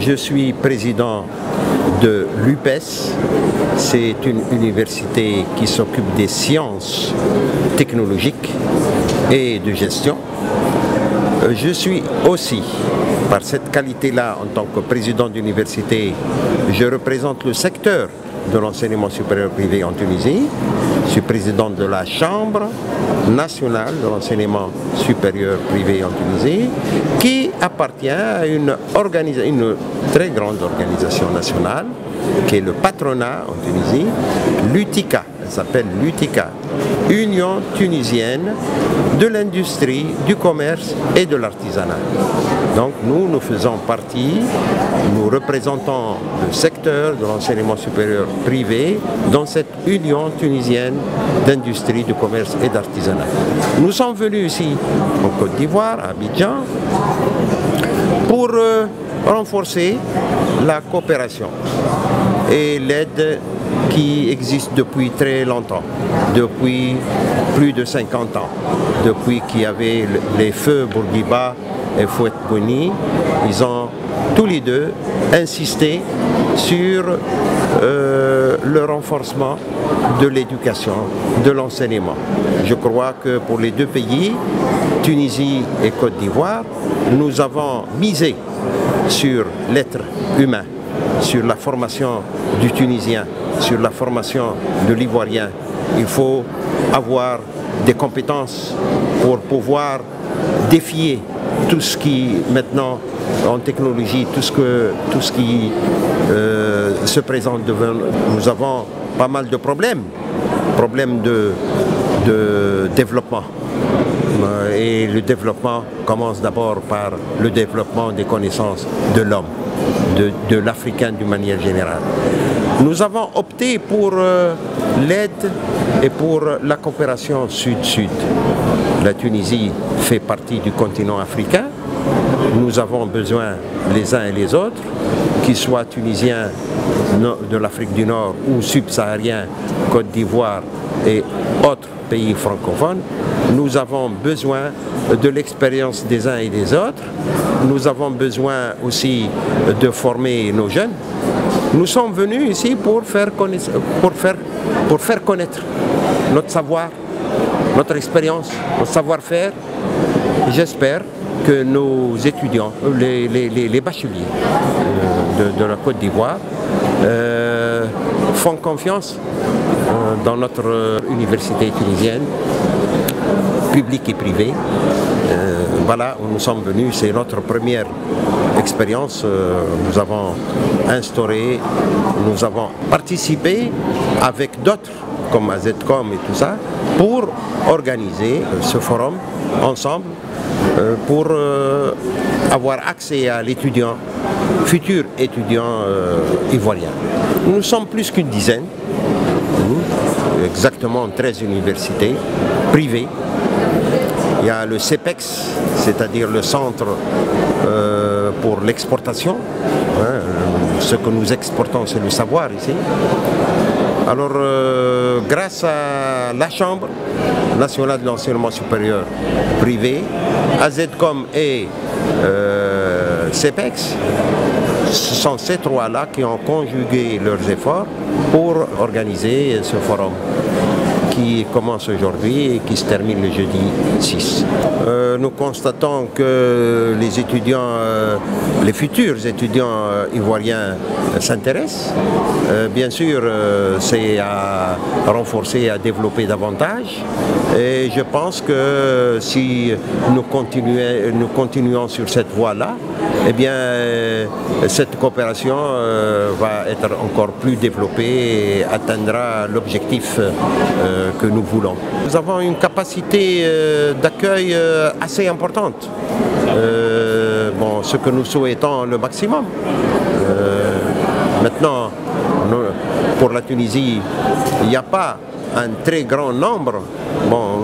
je suis président de l'UPES. C'est une université qui s'occupe des sciences technologiques et de gestion. Je suis aussi, par cette qualité-là, en tant que président d'université, je représente le secteur de l'enseignement supérieur privé en Tunisie. Je suis président de la Chambre nationale de l'enseignement supérieur privé en Tunisie, qui appartient à une très grande organisation nationale, qui est le patronat en Tunisie, l'UTICA. Elle s'appelle l'UTICA, Union tunisienne de l'industrie, du commerce et de l'artisanat. Donc nous faisons partie, nous représentons le secteur de l'enseignement supérieur privé dans cette Union tunisienne d'industrie, du commerce et d'artisanat. Nous sommes venus ici en Côte d'Ivoire, à Abidjan, pour renforcer la coopération et l'aide qui existe depuis très longtemps, depuis plus de 50 ans, depuis qu'il y avait les feux Bourguiba et Fouet Boigny. Ils ont tous les deux insisté sur le renforcement de l'éducation, de l'enseignement. Je crois que pour les deux pays, Tunisie et Côte d'Ivoire, nous avons misé sur l'être humain, sur la formation du Tunisien, sur la formation de l'Ivoirien. Il faut avoir des compétences pour pouvoir défier tout ce qui maintenant en technologie, tout ce qui se présente devant nous. Nous avons pas mal de problèmes de développement. Et le développement commence d'abord par le développement des connaissances de l'homme, de l'Africain d'une manière générale. Nous avons opté pour l'aide et pour la coopération sud-sud. La Tunisie fait partie du continent africain. Nous avons besoin les uns et les autres, qu'ils soient tunisiens de l'Afrique du Nord ou subsahariens, Côte d'Ivoire et autres pays francophones. Nous avons besoin de l'expérience des uns et des autres. Nous avons besoin aussi de former nos jeunes. Nous sommes venus ici pour faire connaître notre savoir, notre expérience, notre savoir-faire. J'espère que nos étudiants, les bacheliers de la Côte d'Ivoire, font confiance dans notre université tunisienne, publique et privée. Voilà où nous sommes venus, c'est notre première expérience. Nous avons instauré, nous avons participé avec d'autres comme AZCOM et tout ça pour organiser ce forum ensemble pour avoir accès à l'étudiant, futur étudiant ivoirien. Nous sommes plus qu'une dizaine, exactement 13 universités privées. Il y a le CEPEX, c'est-à-dire le centre pour l'exportation. Ce que nous exportons, c'est le savoir ici. Alors, grâce à la Chambre nationale de l'enseignement supérieur privé, AZCOM et CEPEX, ce sont ces trois-là qui ont conjugué leurs efforts pour organiser ce forum qui commence aujourd'hui et qui se termine le jeudi 6. Nous constatons que les étudiants, les futurs étudiants ivoiriens s'intéressent. Bien sûr, c'est à renforcer, à développer davantage. Et je pense que si nous continuons sur cette voie-là, eh bien, cette coopération va être encore plus développée et atteindra l'objectif que nous voulons. Nous avons une capacité d'accueil assez importante. Bon, ce que nous souhaitons le maximum. Maintenant, pour la Tunisie, il n'y a pas un très grand nombre. Bon,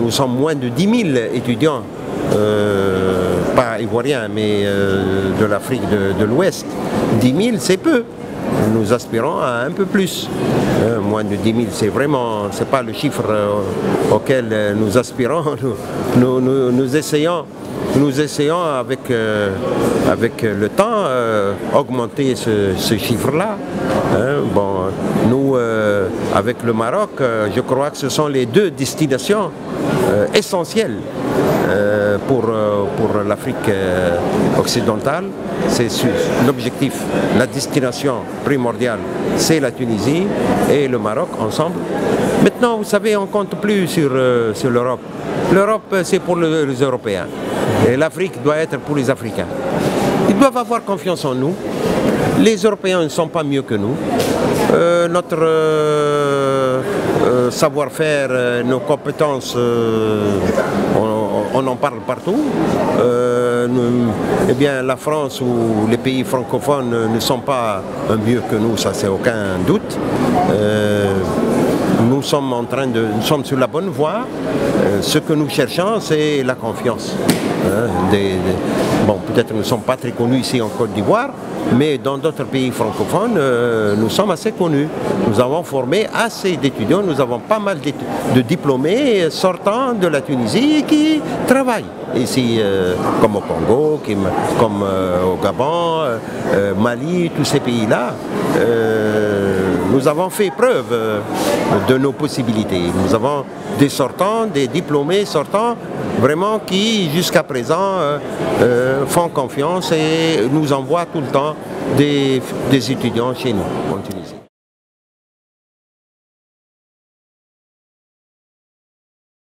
nous sommes moins de 10 000 étudiants, pas ivoiriens, mais de l'Afrique de l'Ouest. 10 000, c'est peu. Nous aspirons à un peu plus. Moins de 10 000, c'est vraiment, c'est pas le chiffre auquel nous aspirons. Nous essayons nous essayons avec le temps augmenter ce chiffre-là. Hein. Bon, nous, avec le Maroc, je crois que ce sont les deux destinations essentielles pour l'Afrique occidentale. C'est l'objectif, la destination primordiale, c'est la Tunisie et le Maroc ensemble. Maintenant, vous savez, on ne compte plus sur l'Europe. L'Europe, c'est pour les Européens. Et l'Afrique doit être pour les Africains. Ils doivent avoir confiance en nous. Les Européens ne sont pas mieux que nous. Notre savoir-faire, nos compétences, on en parle partout. Eh bien, la France ou les pays francophones ne sont pas mieux que nous, ça c'est aucun doute. Nous sommes sur la bonne voie. Ce que nous cherchons, c'est la confiance. Bon, peut-être que nous ne sommes pas très connus ici en Côte d'Ivoire, mais dans d'autres pays francophones, nous sommes assez connus. Nous avons formé assez d'étudiants, nous avons pas mal de diplômés sortant de la Tunisie qui travaillent ici, comme au Congo, comme au Gabon, Mali, tous ces pays-là. Nous avons fait preuve de nos possibilités. Nous avons des sortants, des diplômés sortants, vraiment qui jusqu'à présent font confiance et nous envoient tout le temps des étudiants chez nous.